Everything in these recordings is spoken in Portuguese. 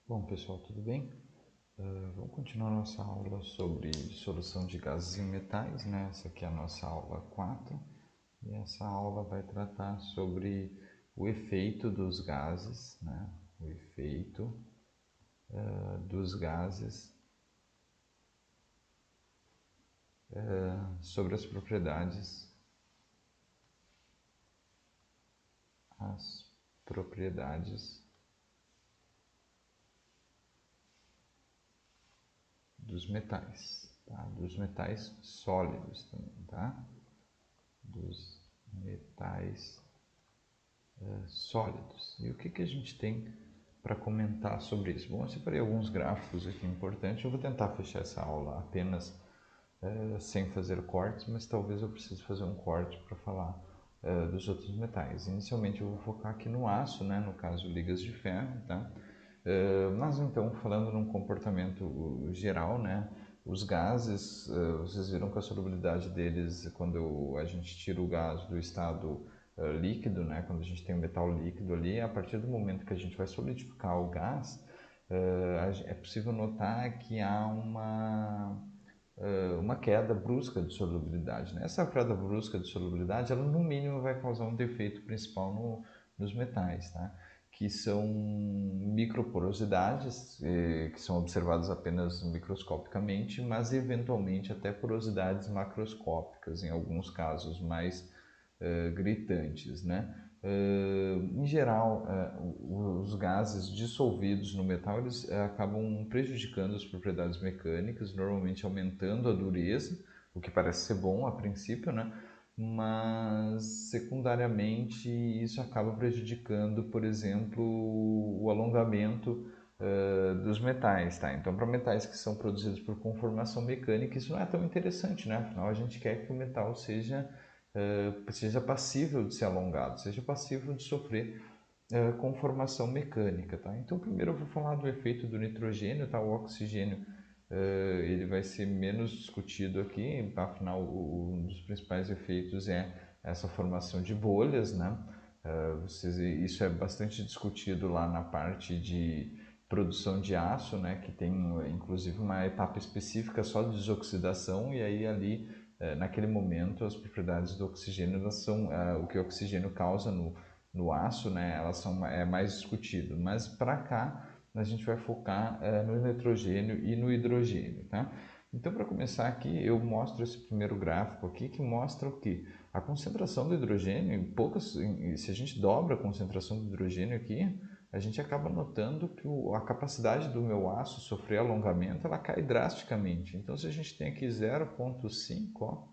Bom, pessoal, tudo bem? Vamos continuar nossa aula sobre dissolução de gases em metais, né? Essa aqui é a nossa aula 4 e essa aula vai tratar sobre o efeito dos gases, né? O efeito dos gases sobre as propriedades dos metais, tá? Dos metais sólidos também, tá? Dos metais sólidos. E o que a gente tem para comentar sobre isso? Bom, eu separei alguns gráficos aqui importantes. Eu vou tentar fechar essa aula apenas sem fazer cortes, mas talvez eu precise fazer um corte para falar dos outros metais. Inicialmente eu vou focar aqui no aço, né, no caso ligas de ferro, tá? Mas então, falando num comportamento geral, né, os gases, vocês viram que a solubilidade deles, quando a gente tira o gás do estado líquido, né, quando a gente tem um metal líquido ali, a partir do momento que a gente vai solidificar o gás, é possível notar que há uma queda brusca de solubilidade, né? Essa queda brusca de solubilidade, ela no mínimo vai causar um defeito principal nos metais, tá? Que são microporosidades, que são observadas apenas microscopicamente, mas eventualmente até porosidades macroscópicas, em alguns casos mais gritantes, né? Em geral, os gases dissolvidos no metal eles acabam prejudicando as propriedades mecânicas, normalmente aumentando a dureza, o que parece ser bom a princípio, né? Mas secundariamente isso acaba prejudicando, por exemplo, o alongamento dos metais, tá? Então, para metais que são produzidos por conformação mecânica, isso não é tão interessante, né? Afinal, a gente quer que o metal seja passível de ser alongado, seja passível de sofrer conformação mecânica, tá? Então, primeiro eu vou falar do efeito do nitrogênio, tá? O oxigênio ele vai ser menos discutido aqui, afinal, um dos principais efeitos é essa formação de bolhas, né? Isso é bastante discutido lá na parte de produção de aço, né? Que tem inclusive uma etapa específica só de desoxidação e aí ali naquele momento as propriedades do oxigênio elas são o que o oxigênio causa no aço, né? Elas são mais discutido, mas para cá a gente vai focar no nitrogênio e no hidrogênio, tá? Então, para começar aqui, eu mostro esse primeiro gráfico aqui que mostra o que? A concentração do hidrogênio, se a gente dobra a concentração do hidrogênio aqui, a gente acaba notando que a capacidade do meu aço sofrer alongamento, ela cai drasticamente. Então, se a gente tem aqui 0,5, ó,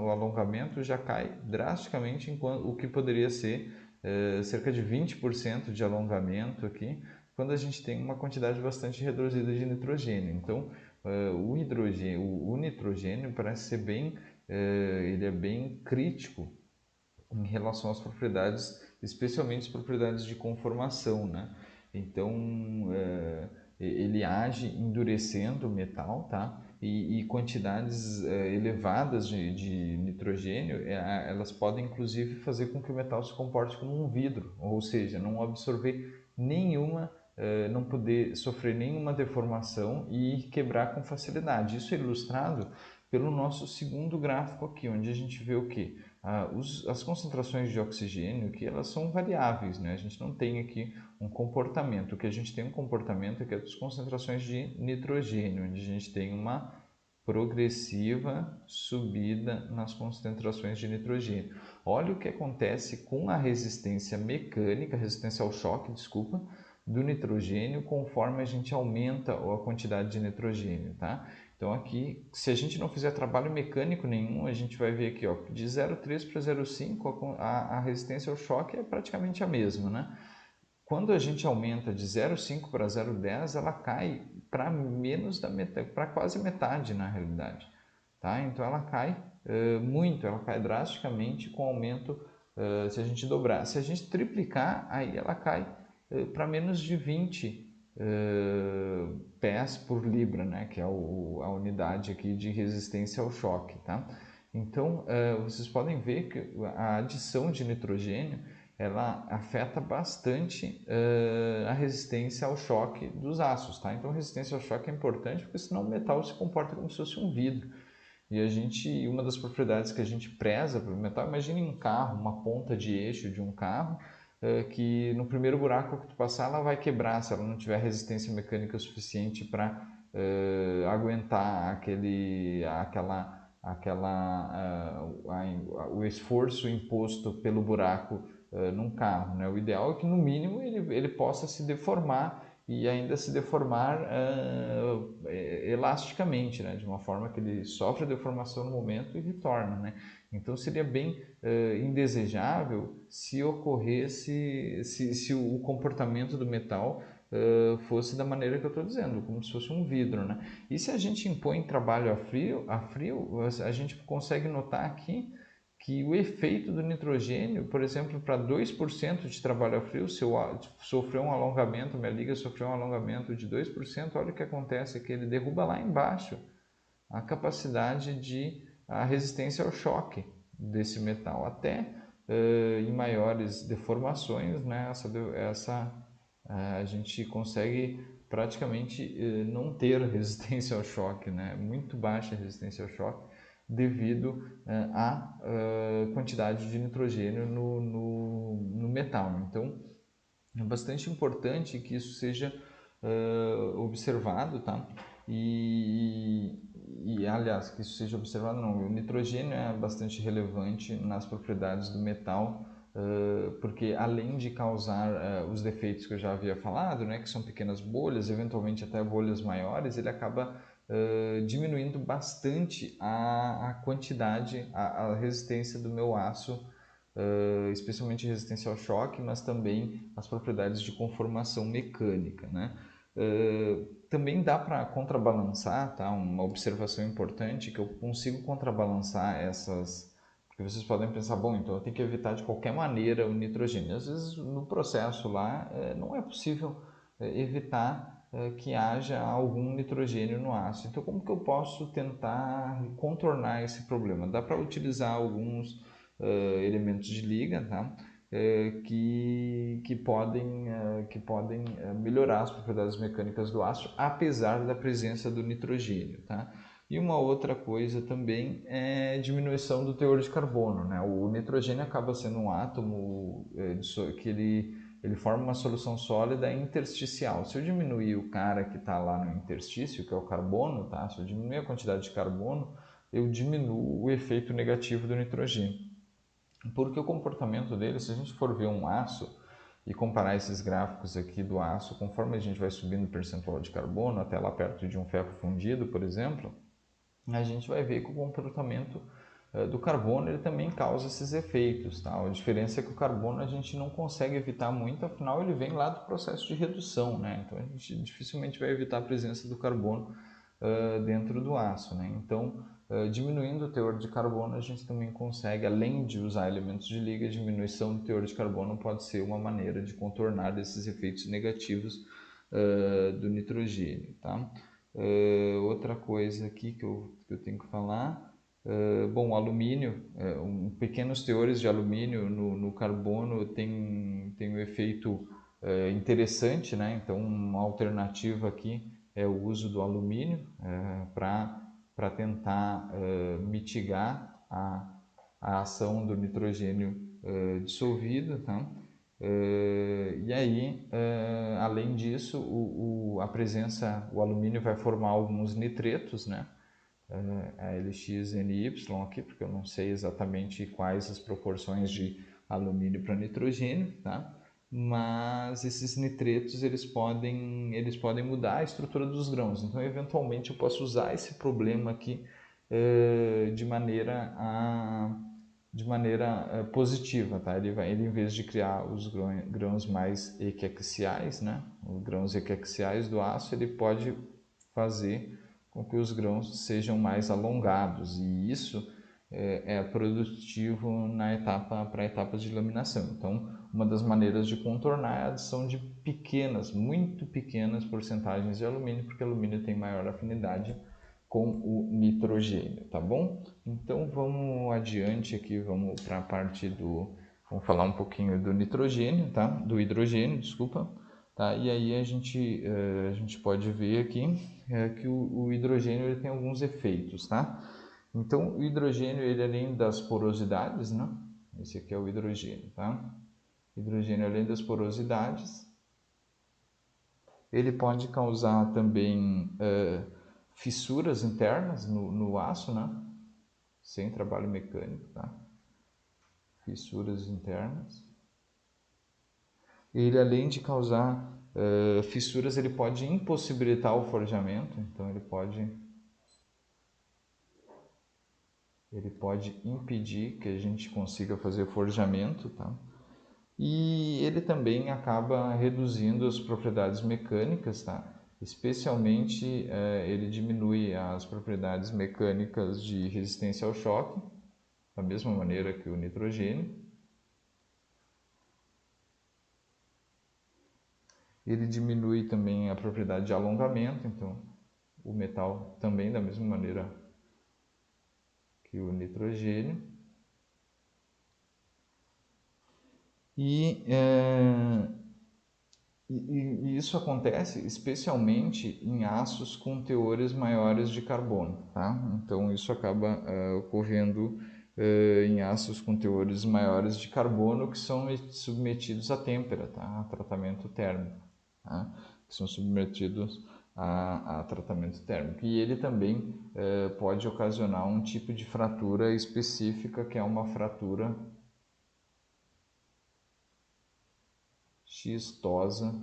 o alongamento já cai drasticamente, enquanto o que poderia ser cerca de 20% de alongamento aqui, quando a gente tem uma quantidade bastante reduzida de nitrogênio. Então, o nitrogênio parece ser ele é bem crítico em relação às propriedades, especialmente as propriedades de conformação, né? Então, ele age endurecendo o metal, tá? E quantidades elevadas de nitrogênio, elas podem inclusive fazer com que o metal se comporte como um vidro, ou seja, não absorver não poder sofrer nenhuma deformação e quebrar com facilidade. Isso é ilustrado pelo nosso segundo gráfico aqui, onde a gente vê o que? As concentrações de oxigênio, que elas são variáveis, né? A gente não tem aqui um comportamento. O que a gente tem um comportamento é que é as concentrações de nitrogênio, onde a gente tem uma progressiva subida nas concentrações de nitrogênio. Olha o que acontece com a resistência mecânica, resistência ao choque, desculpa, do nitrogênio conforme a gente aumenta a quantidade de nitrogênio, tá? Então aqui, se a gente não fizer trabalho mecânico nenhum, a gente vai ver aqui, ó, de 0,3 para 0,5 a resistência ao choque é praticamente a mesma, né? Quando a gente aumenta de 0,5 para 0,10, ela cai para menos da metade, para quase metade na realidade, tá? Então ela cai muito, ela cai drasticamente com o aumento se a gente dobrar. Se a gente triplicar, aí ela cai para menos de 20 pés por libra, né? Que é a unidade aqui de resistência ao choque, tá? Então, vocês podem ver que a adição de nitrogênio ela afeta bastante a resistência ao choque dos aços, tá? Então, a resistência ao choque é importante porque senão o metal se comporta como se fosse um vidro. E uma das propriedades que a gente preza para o metal, imagine um carro, uma ponta de eixo de um carro, que no primeiro buraco que tu passar ela vai quebrar se ela não tiver resistência mecânica suficiente para aguentar o esforço imposto pelo buraco num carro, né? O ideal é que no mínimo ele possa se deformar e ainda se deformar elasticamente, né? De uma forma que ele sofre a deformação no momento e retorna, né? Então seria bem indesejável se ocorresse, se o comportamento do metal fosse da maneira que eu estou dizendo, como se fosse um vidro, né? E se a gente impõe trabalho a frio, a gente consegue notar aqui que o efeito do nitrogênio, por exemplo, para 2% de trabalho a frio, se eu sofrer um alongamento, minha liga sofreu um alongamento de 2%, olha o que acontece, é que ele derruba lá embaixo a capacidade a resistência ao choque desse metal, até em maiores deformações, né, a gente consegue praticamente não ter resistência ao choque, né, muito baixa resistência ao choque, devido à quantidade de nitrogênio no metal. Então, é bastante importante que isso seja observado, tá? Aliás, que isso seja observado não, o nitrogênio é bastante relevante nas propriedades do metal, porque além de causar os defeitos que eu já havia falado, né, que são pequenas bolhas, eventualmente até bolhas maiores, ele acaba diminuindo bastante a quantidade, a resistência do meu aço, especialmente resistência ao choque, mas também as propriedades de conformação mecânica, né? Também dá para contrabalançar, tá? Uma observação importante que eu consigo contrabalançar essas, porque vocês podem pensar, bom, então eu tenho que evitar de qualquer maneira o nitrogênio. Às vezes no processo lá não é possível evitar que haja algum nitrogênio no aço. Então como que eu posso tentar contornar esse problema? Dá para utilizar alguns elementos de liga, tá? Que podem melhorar as propriedades mecânicas do aço, apesar da presença do nitrogênio, tá? E uma outra coisa também é diminuição do teor de carbono, né? O nitrogênio acaba sendo um átomo que ele forma uma solução sólida intersticial. Se eu diminuir o cara que está lá no interstício, que é o carbono, tá? Se eu diminuir a quantidade de carbono, eu diminuo o efeito negativo do nitrogênio. Porque o comportamento dele, se a gente for ver um aço e comparar esses gráficos aqui do aço, conforme a gente vai subindo o percentual de carbono, até lá perto de um ferro fundido, por exemplo, a gente vai ver que o comportamento do carbono ele também causa esses efeitos. Tá? A diferença é que o carbono a gente não consegue evitar muito, afinal ele vem lá do processo de redução, né? Então a gente dificilmente vai evitar a presença do carbono dentro do aço, né? Então, diminuindo o teor de carbono, a gente também consegue, além de usar elementos de liga, a diminuição do teor de carbono pode ser uma maneira de contornar esses efeitos negativos do nitrogênio, tá? Outra coisa aqui que eu tenho que falar, bom, o alumínio, pequenos teores de alumínio no carbono tem um efeito interessante, né? Então, uma alternativa aqui é o uso do alumínio para tentar mitigar a ação do nitrogênio dissolvido, tá? E aí, além disso, o alumínio vai formar alguns nitretos, né? A LXNY aqui, porque eu não sei exatamente quais as proporções de alumínio para nitrogênio, tá? Mas esses nitretos eles podem mudar a estrutura dos grãos. Então, eventualmente, eu posso usar esse problema aqui de maneira positiva, tá? Ele em vez de criar os grãos mais equiaxiais, né? Os grãos equiaxiais do aço, ele pode fazer com que os grãos sejam mais alongados e isso é produtivo para etapas de laminação. Então, uma das maneiras de contornar é a adição de muito pequenas porcentagens de alumínio, porque o alumínio tem maior afinidade com o nitrogênio, tá bom? Então vamos adiante aqui, vamos para a parte Vamos falar um pouquinho do nitrogênio, tá? Do hidrogênio, desculpa. Tá? E aí a gente pode ver aqui que o hidrogênio ele tem alguns efeitos, tá? Então, o hidrogênio, ele além das porosidades, né? Esse aqui é o hidrogênio, tá? Hidrogênio, além das porosidades, ele pode causar também fissuras internas no aço, né? Sem trabalho mecânico, tá? Fissuras internas. Ele, além de causar fissuras, ele pode impossibilitar o forjamento, então ele pode impedir que a gente consiga fazer forjamento, tá? E ele também acaba reduzindo as propriedades mecânicas, tá? Especialmente ele diminui as propriedades mecânicas de resistência ao choque, da mesma maneira que o nitrogênio. Ele diminui também a propriedade de alongamento, então o metal também da mesma maneira que o nitrogênio. E isso acontece especialmente em aços com teores maiores de carbono, tá? Então isso acaba ocorrendo em aços com teores maiores de carbono que são submetidos a têmpera, tá? A tratamento térmico, tá? Que são submetidos a tratamento térmico. E ele também pode ocasionar um tipo de fratura específica, que é uma fratura xistosa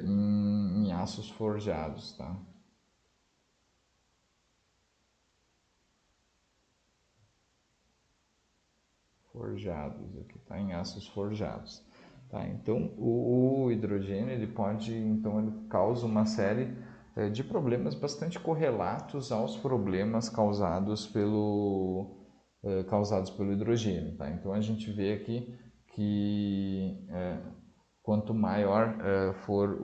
em aços forjados, tá? Forjados aqui, tá? Em aços forjados, tá? Então o hidrogênio ele causa uma série de problemas bastante correlatos aos problemas causados pelo hidrogênio, tá? Então a gente vê aqui que quanto maior for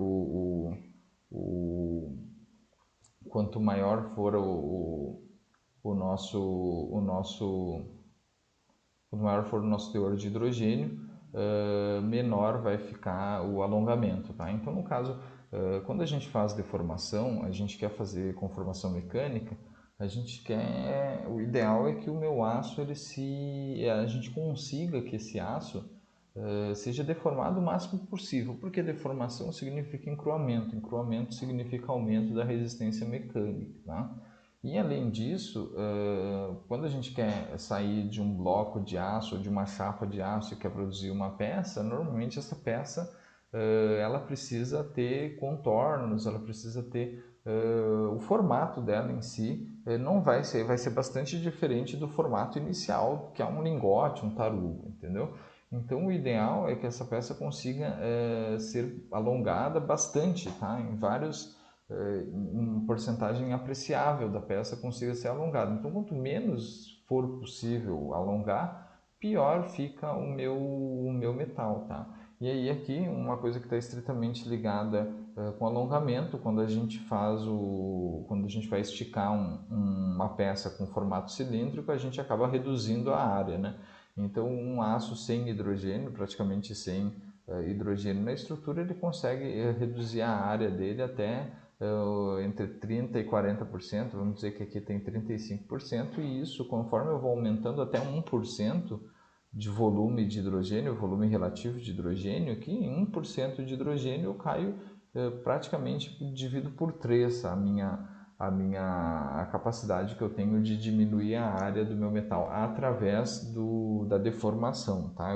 quanto maior for quanto maior for o nosso teor de hidrogênio, menor vai ficar o alongamento, tá? Então, no caso, quando a gente faz deformação, a gente quer fazer conformação mecânica, o ideal é que o meu aço, a gente consiga que esse aço seja deformado o máximo possível, porque deformação significa encruamento significa aumento da resistência mecânica, tá? E além disso, quando a gente quer sair de um bloco de aço ou de uma chapa de aço e quer produzir uma peça, normalmente essa peça ela precisa ter contornos, ela precisa ter o formato dela em si vai ser bastante diferente do formato inicial, que é um lingote, um tarugo, entendeu? Então o ideal é que essa peça consiga ser alongada bastante, tá? Em porcentagem apreciável da peça consiga ser alongada. Então quanto menos for possível alongar, pior fica o meu metal, tá? E aí aqui uma coisa que está estritamente ligada com alongamento, quando a gente vai esticar uma peça com formato cilíndrico, a gente acaba reduzindo a área, né? Então, um aço sem hidrogênio, praticamente sem hidrogênio na estrutura, ele consegue reduzir a área dele até entre 30% e 40%, vamos dizer que aqui tem 35%, e isso, conforme eu vou aumentando até 1% de volume de hidrogênio, volume relativo de hidrogênio, aqui em 1% de hidrogênio eu caio praticamente, divido por 3 a capacidade que eu tenho de diminuir a área do meu metal através da deformação, tá?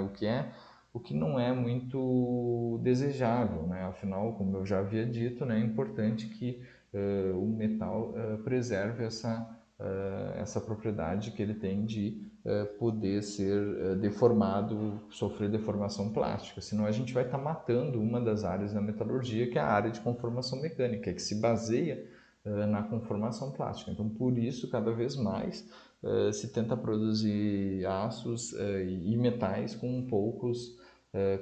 O que não é muito desejável, né? Afinal, como eu já havia dito, né, é importante que o metal preserve essa propriedade que ele tem de poder ser deformado, sofrer deformação plástica, senão a gente vai estar matando uma das áreas da metalurgia, que é a área de conformação mecânica, que se baseia na conformação plástica. Então, por isso, cada vez mais se tenta produzir aços e metais com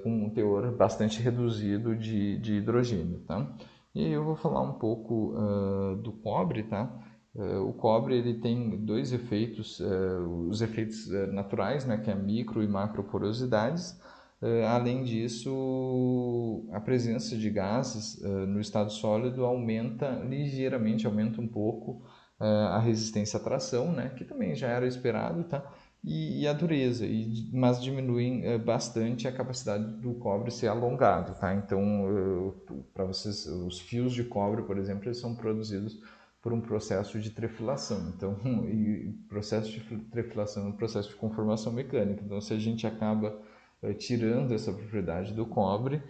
com um teor bastante reduzido de hidrogênio, tá? E aí eu vou falar um pouco do cobre, tá? O cobre ele tem dois efeitos, os efeitos naturais, né, que é micro e macro porosidades. Além disso, a presença de gases no estado sólido aumenta ligeiramente, aumenta um pouco a resistência à tração, né, que também já era esperado, tá? E a dureza, mas diminuem bastante a capacidade do cobre ser alongado, tá? Então, para vocês, os fios de cobre, por exemplo, eles são produzidos por um processo de trefilação. Então, e processo de trefilação é um processo de conformação mecânica. Então, se a gente acaba tirando essa propriedade do cobre,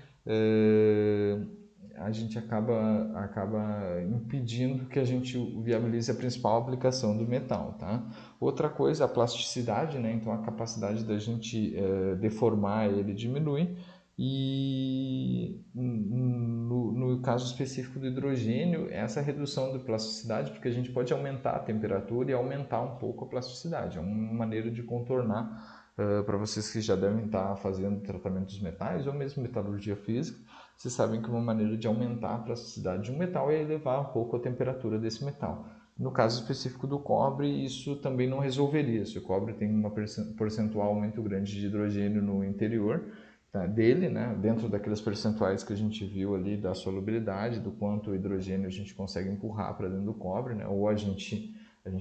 a gente acaba impedindo que a gente viabilize a principal aplicação do metal, tá? Outra coisa, a plasticidade, né? Então, a capacidade da gente deformar ele diminui. E no caso específico do hidrogênio, essa redução de plasticidade, porque a gente pode aumentar a temperatura e aumentar um pouco a plasticidade. É uma maneira de contornar, para vocês que já devem estar fazendo tratamento dos metais ou mesmo metalurgia física, vocês sabem que uma maneira de aumentar a plasticidade de um metal é elevar um pouco a temperatura desse metal. No caso específico do cobre, isso também não resolveria. Se o cobre tem uma percentual muito grande de hidrogênio no interior, tá, dele, né, dentro daqueles percentuais que a gente viu ali da solubilidade, do quanto o hidrogênio a gente consegue empurrar para dentro do cobre, né, ou a gente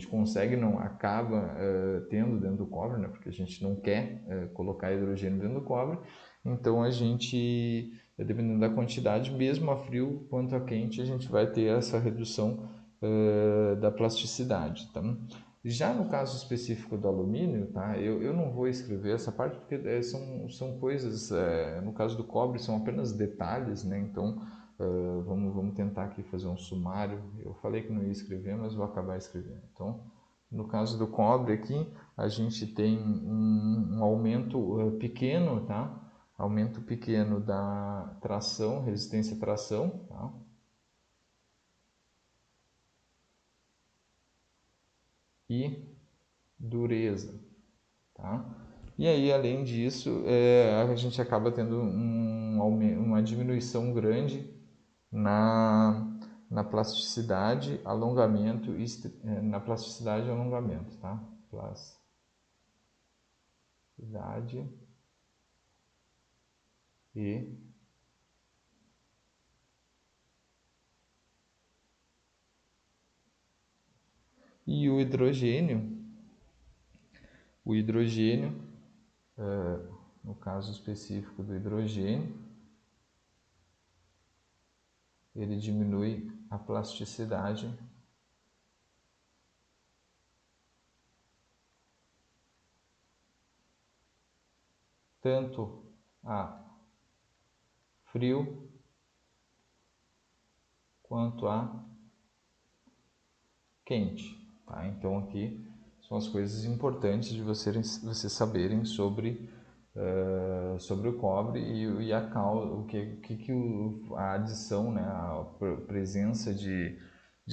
consegue, não acaba tendo dentro do cobre, né, porque a gente não quer colocar hidrogênio dentro do cobre, então a gente, dependendo da quantidade, mesmo a frio quanto a quente, a gente vai ter essa redução da plasticidade, tá? Já no caso específico do alumínio, tá? Eu não vou escrever essa parte porque são coisas, no caso do cobre, são apenas detalhes, né? Então, vamos tentar aqui fazer um sumário. Eu falei que não ia escrever, mas vou acabar escrevendo. Então, no caso do cobre aqui, a gente tem um aumento pequeno, tá? Aumento pequeno da tração, resistência à tração, tá? E dureza, tá? E aí, além disso, a gente acaba tendo uma diminuição grande na plasticidade, alongamento e na plasticidade e alongamento, tá? Plasticidade e o hidrogênio, no caso específico do hidrogênio, ele diminui a plasticidade tanto a frio quanto a quente, tá? Então aqui são as coisas importantes de vocês saberem sobre sobre o cobre e a a adição, né, a presença de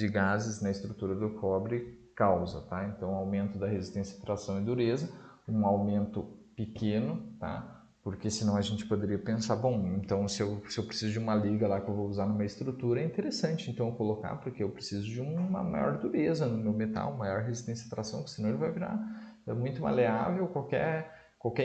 gases na estrutura do cobre causa, tá? Então, aumento da resistência, tração e dureza, um aumento pequeno, tá? Porque senão a gente poderia pensar, bom, então se eu preciso de uma liga lá que eu vou usar numa estrutura, é interessante então eu colocar, porque eu preciso de uma maior dureza no meu metal, maior resistência à tração, porque senão ele vai virar muito maleável, qualquer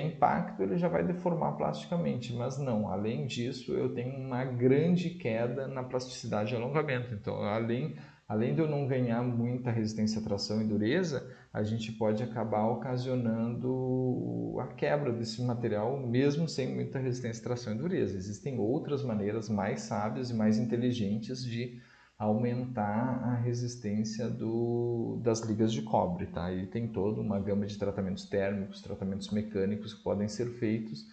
impacto ele já vai deformar plasticamente, mas não, além disso eu tenho uma grande queda na plasticidade e alongamento, então além de eu não ganhar muita resistência à tração e dureza, a gente pode acabar ocasionando a quebra desse material mesmo sem muita resistência à tração e dureza. Existem outras maneiras mais sábias e mais inteligentes de aumentar a resistência das ligas de cobre, tá? E tem toda uma gama de tratamentos térmicos, tratamentos mecânicos que podem ser feitos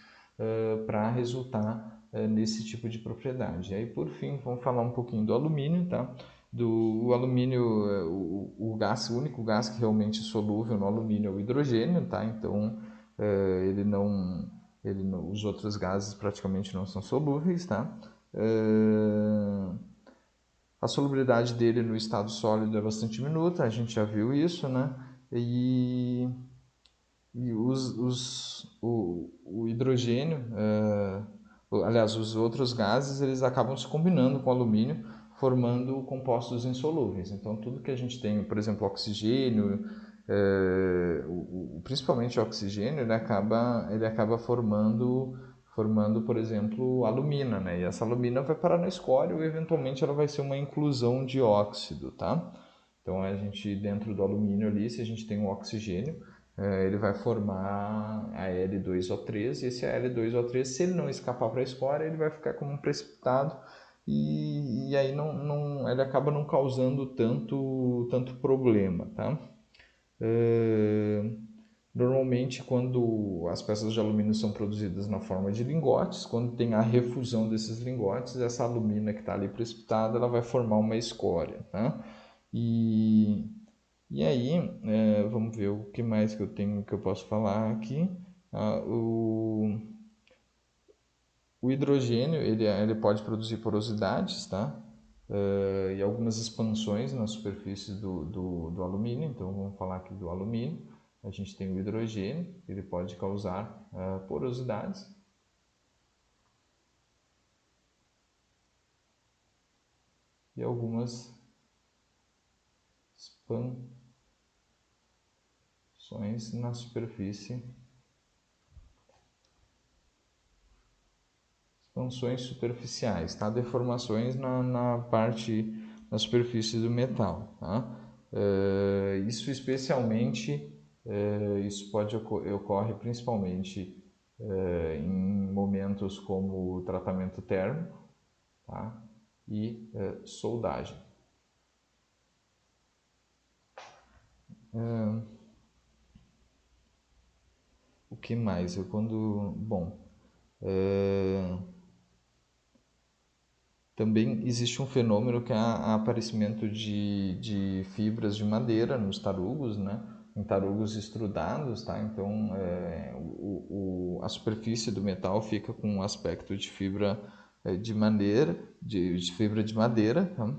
para resultar nesse tipo de propriedade. E aí, por fim, vamos falar um pouquinho do alumínio, tá? O alumínio, o único gás que realmente é solúvel no alumínio é o hidrogênio, tá? Então, os outros gases praticamente não são solúveis, tá? A solubilidade dele no estado sólido é bastante minuta, a gente já viu isso, né? E o hidrogênio, aliás, os outros gases, eles acabam se combinando com o alumínio, formando compostos insolúveis. Então, tudo que a gente tem, por exemplo, oxigênio, principalmente o oxigênio, ele acaba formando, por exemplo, alumina, né? E essa alumina vai parar no escório e eventualmente ela vai ser uma inclusão de óxido, tá? Então, a gente, dentro do alumínio ali, se a gente tem um oxigênio, ele vai formar a L2O3, e esse L2O3, se ele não escapar para a escória, ele vai ficar como um precipitado, e aí ele acaba não causando tanto problema, tá? Normalmente, quando as peças de alumínio são produzidas na forma de lingotes, quando tem a refusão desses lingotes, essa alumina que está ali precipitada, ela vai formar uma escória, tá? E aí, vamos ver o que mais que eu posso falar aqui. O hidrogênio, ele pode produzir porosidades, tá? E algumas expansões na superfície do alumínio. Então, vamos falar aqui do alumínio. A gente tem o hidrogênio, ele pode causar porosidades. E algumas expansões na superfície. Expansões superficiais, tá? Deformações na superfície do metal, tá? Isso especialmente, isso ocorre principalmente em momentos como o tratamento térmico, tá? E soldagem. O que mais? Também existe um fenômeno que é o aparecimento de fibras de madeira nos tarugos, né? Em tarugos estrudados, tá? Então, a superfície do metal fica com um aspecto de fibra de madeira, de fibra de madeira, tá?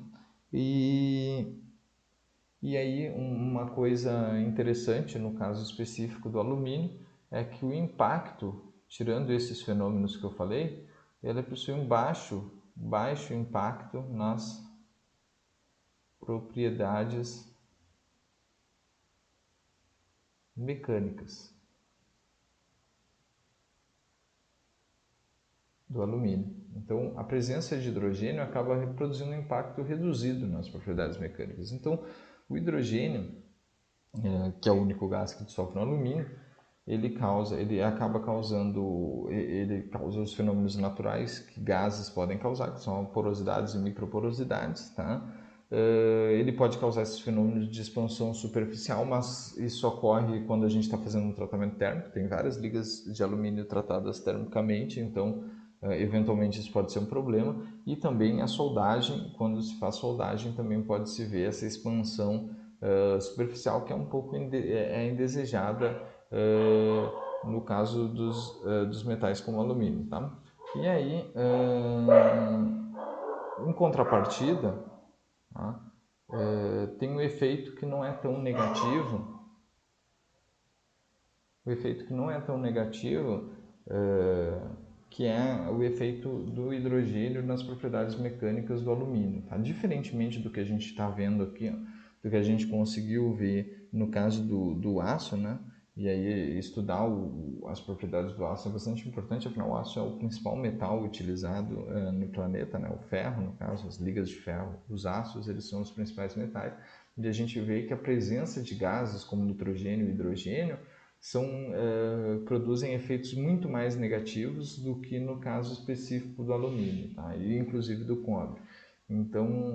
E aí, uma coisa interessante no caso específico do alumínio é que o impacto, tirando esses fenômenos que eu falei, ele possui um baixo impacto nas propriedades mecânicas do alumínio. Então, a presença de hidrogênio acaba produzindo um impacto reduzido nas propriedades mecânicas. Então, o hidrogênio, que é o único gás que dissolve no alumínio, ele causa os fenômenos naturais que gases podem causar, que são porosidades e microporosidades, tá? Ele pode causar esses fenômenos de expansão superficial, mas isso ocorre quando a gente está fazendo um tratamento térmico. Tem várias ligas de alumínio tratadas termicamente, então eventualmente isso pode ser um problema. E também a soldagem, quando se faz soldagem, também pode se ver essa expansão superficial, que é um pouco indesejada no caso dos metais como alumínio, tá? E aí, em contrapartida, tá? Tem um efeito que não é tão negativo. O efeito que não é tão negativo, que é o efeito do hidrogênio nas propriedades mecânicas do alumínio, tá? Diferentemente do que a gente está vendo aqui, do que a gente conseguiu ver no caso do aço, né? E aí estudar as propriedades do aço é bastante importante, afinal o aço é o principal metal utilizado no planeta, né? O ferro, no caso, as ligas de ferro, os aços, eles são os principais metais. E a gente vê que a presença de gases como nitrogênio e hidrogênio produzem efeitos muito mais negativos do que no caso específico do alumínio, tá? E inclusive do cobre. Então,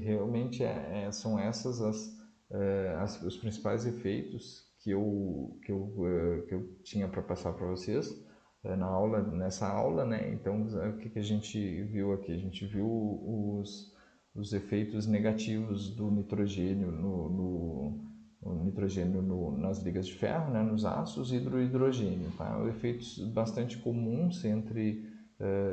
realmente são essas os principais efeitos que eu tinha para passar para vocês nessa aula, né? Então, o que a gente viu aqui? A gente viu os efeitos negativos do nitrogênio nas ligas de ferro, né, nos aços, e do hidrogênio, tá? Efeitos bastante comuns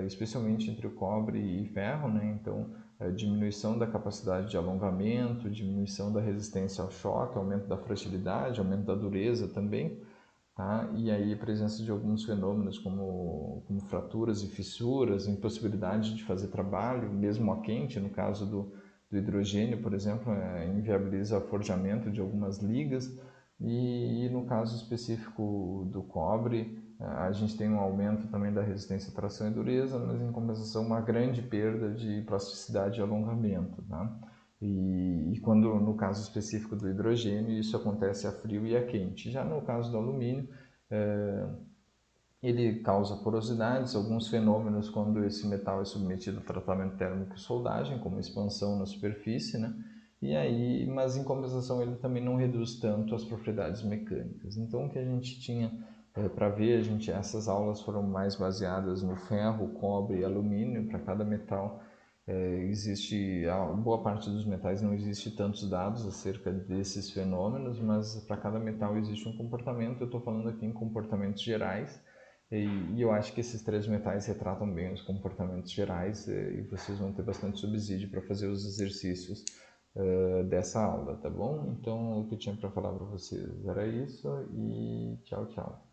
especialmente entre o cobre e ferro, né? Então, diminuição da capacidade de alongamento, diminuição da resistência ao choque, aumento da fragilidade, aumento da dureza também. tá? E aí a presença de alguns fenômenos como fraturas e fissuras, impossibilidade de fazer trabalho, mesmo a quente, no caso do hidrogênio, por exemplo, inviabiliza o forjamento de algumas ligas, e no caso específico do cobre, a gente tem um aumento também da resistência à tração e dureza, mas em compensação uma grande perda de plasticidade e alongamento, tá? E quando no caso específico do hidrogênio, isso acontece a frio e a quente. Já no caso do alumínio, ele causa porosidades, alguns fenômenos quando esse metal é submetido a tratamento térmico e soldagem, como expansão na superfície, né? E aí, mas em compensação ele também não reduz tanto as propriedades mecânicas. Então o que a gente tinha para ver, essas aulas foram mais baseadas no ferro, cobre e alumínio. Para cada metal existe, a boa parte dos metais não existe tantos dados acerca desses fenômenos, mas para cada metal existe um comportamento. Eu estou falando aqui em comportamentos gerais, e eu acho que esses três metais retratam bem os comportamentos gerais, e vocês vão ter bastante subsídio para fazer os exercícios dessa aula, tá bom? Então, o que eu tinha para falar para vocês era isso, e tchau, tchau.